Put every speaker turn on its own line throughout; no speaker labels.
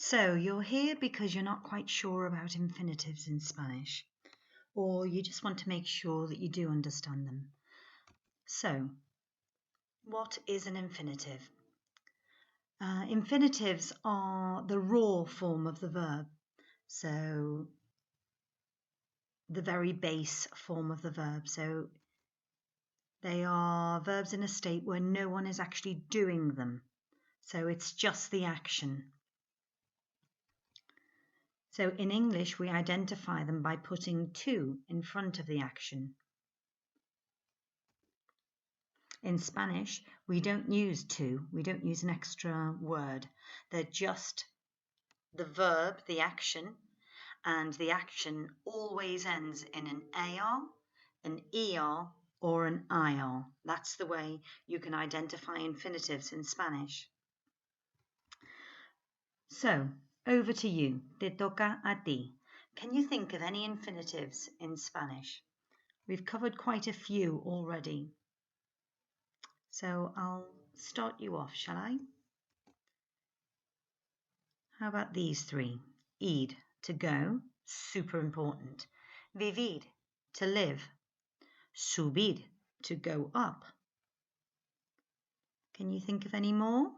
So you're here because you're not quite sure about infinitives in Spanish, or you just want to make sure that you do understand them. So, what is an infinitive? Infinitives are the raw form of the verb, so the very base form of the verb. So they are verbs in a state where no one is actually doing them. So it's just the action. So in English, we identify them by putting to in front of the action. In Spanish, we don't use to, we don't use an extra word. They're just the verb, the action, and the action always ends in an AR, an ER, or an IR. That's the way you can identify infinitives in Spanish. So, over to you. Te toca a ti. Can you think of any infinitives in Spanish? We've covered quite a few already. So I'll start you off, shall I? How about these three? Ir, to go, super important. Vivir, to live. Subir, to go up. Can you think of any more?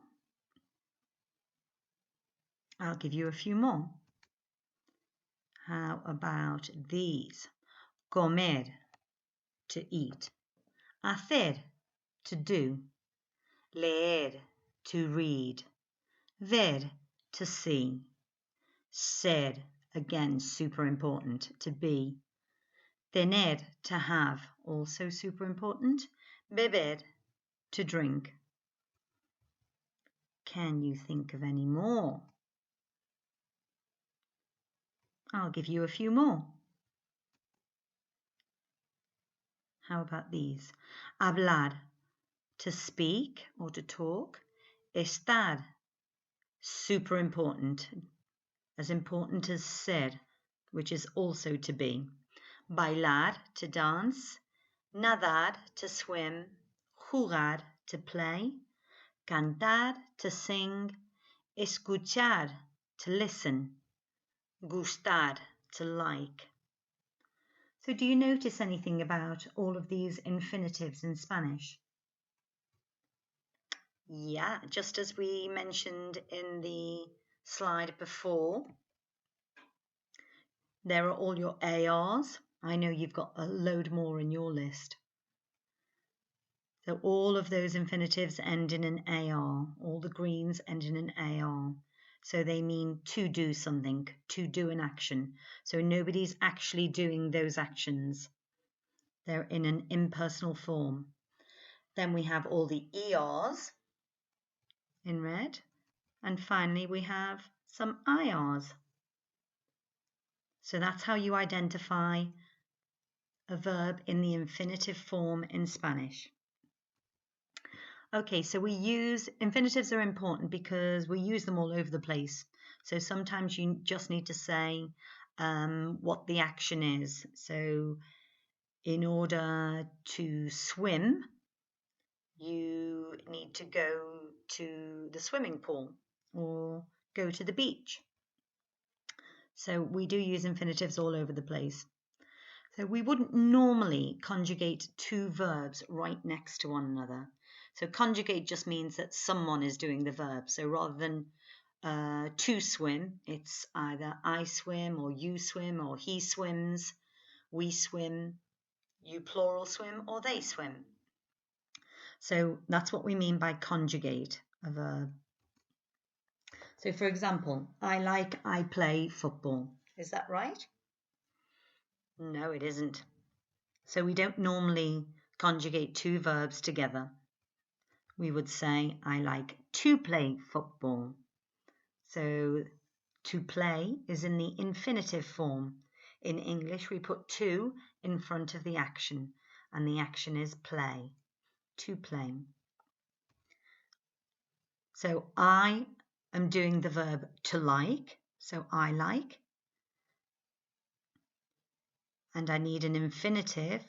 I'll give you a few more. How about these? Comer, to eat. Hacer, to do. Leer, to read. Ver, to see. Ser, again super important, to be. Tener, to have, also super important. Beber, to drink. Can you think of any more? I'll give you a few more. How about these? Hablar, to speak or to talk. Estar, super important as ser, which is also to be. Bailar, to dance. Nadar, to swim. Jugar, to play. Cantar, to sing. Escuchar, to listen. Gustar, to like. So do you notice anything about all of these infinitives in Spanish? Yeah, just as we mentioned in the slide before, there are all your ARs. I know you've got a load more in your list. So all of those infinitives end in an AR. All the greens end in an AR. So they mean to do something, to do an action. So nobody's actually doing those actions. They're in an impersonal form. Then we have all the ERs in red. And finally, we have some IRs. So that's how you identify a verb in the infinitive form in Spanish. Okay, so infinitives are important because we use them all over the place. So sometimes you just need to say what the action is. So in order to swim, you need to go to the swimming pool or go to the beach. So we do use infinitives all over the place. So we wouldn't normally conjugate two verbs right next to one another. So conjugate just means that someone is doing the verb. So rather than to swim, it's either I swim or you swim or he swims, we swim, you plural swim, or they swim. So that's what we mean by conjugate a verb. So for example, I play football. Is that right? No, it isn't. So we don't normally conjugate two verbs together. We would say, I like to play football. So to play is in the infinitive form. In English, we put to in front of the action, and the action is play, to play. So I am doing the verb to like, so I like. And I need an infinitive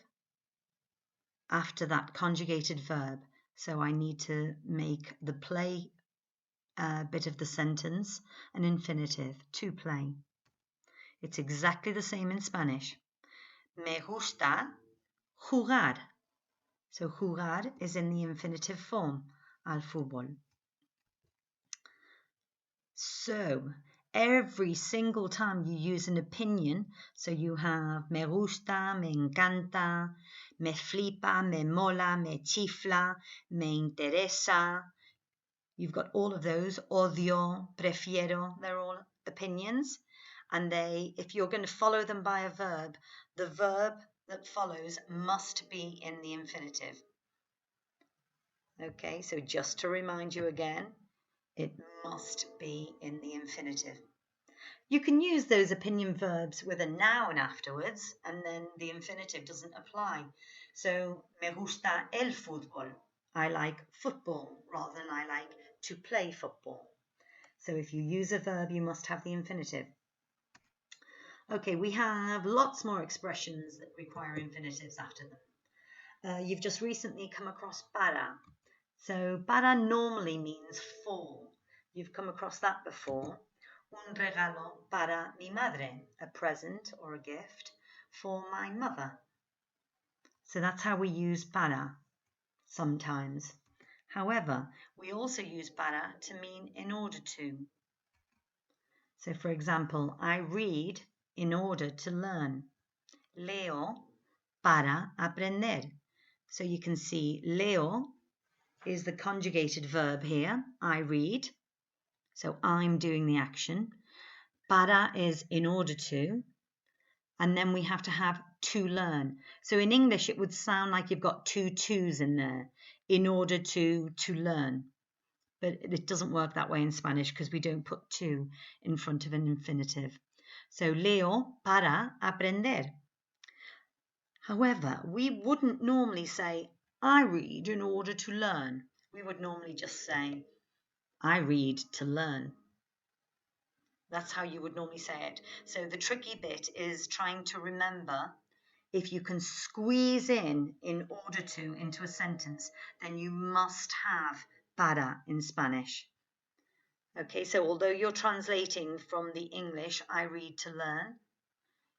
after that conjugated verb. So I need to make the play bit of the sentence an infinitive, to play. It's exactly the same in Spanish. Me gusta jugar. So jugar is in the infinitive form, al fútbol. So every single time you use an opinion, so you have me gusta, me encanta, me flipa, me mola, me chifla, me interesa. You've got all of those, odio, prefiero, they're all opinions. And if you're going to follow them by a verb, the verb that follows must be in the infinitive. Okay, so just to remind you again, it must be in the infinitive. You can use those opinion verbs with a noun afterwards, and then the infinitive doesn't apply. So, me gusta el fútbol. I like football rather than I like to play football. So if you use a verb, you must have the infinitive. Okay, we have lots more expressions that require infinitives after them. You've just recently come across para. So para normally means for. You've come across that before. Un regalo para mi madre, a present or a gift for my mother. So that's how we use para sometimes. However, we also use para to mean in order to. So for example, I read in order to learn. Leo para aprender. So you can see leo is the conjugated verb here, I read. So I'm doing the action. Para is in order to. And then we have to have to learn. So in English, it would sound like you've got two twos in there, in order to learn. But it doesn't work that way in Spanish because we don't put to in front of an infinitive. So leo para aprender. However, we wouldn't normally say, I read in order to learn. We would normally just say, I read to learn. That's how you would normally say it. So the tricky bit is trying to remember if you can squeeze in order to into a sentence, then you must have para in Spanish. Okay, so although you're translating from the English, I read to learn,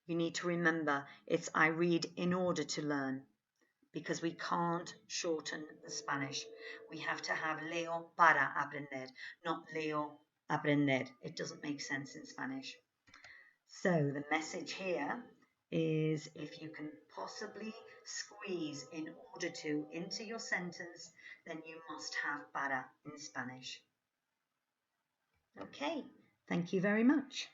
you need to remember it's I read in order to learn, because we can't shorten the Spanish. We have to have leo para aprender, not leo aprender. It doesn't make sense in Spanish. So the message here is if you can possibly squeeze in order to into your sentence, then you must have para in Spanish. Okay, thank you very much.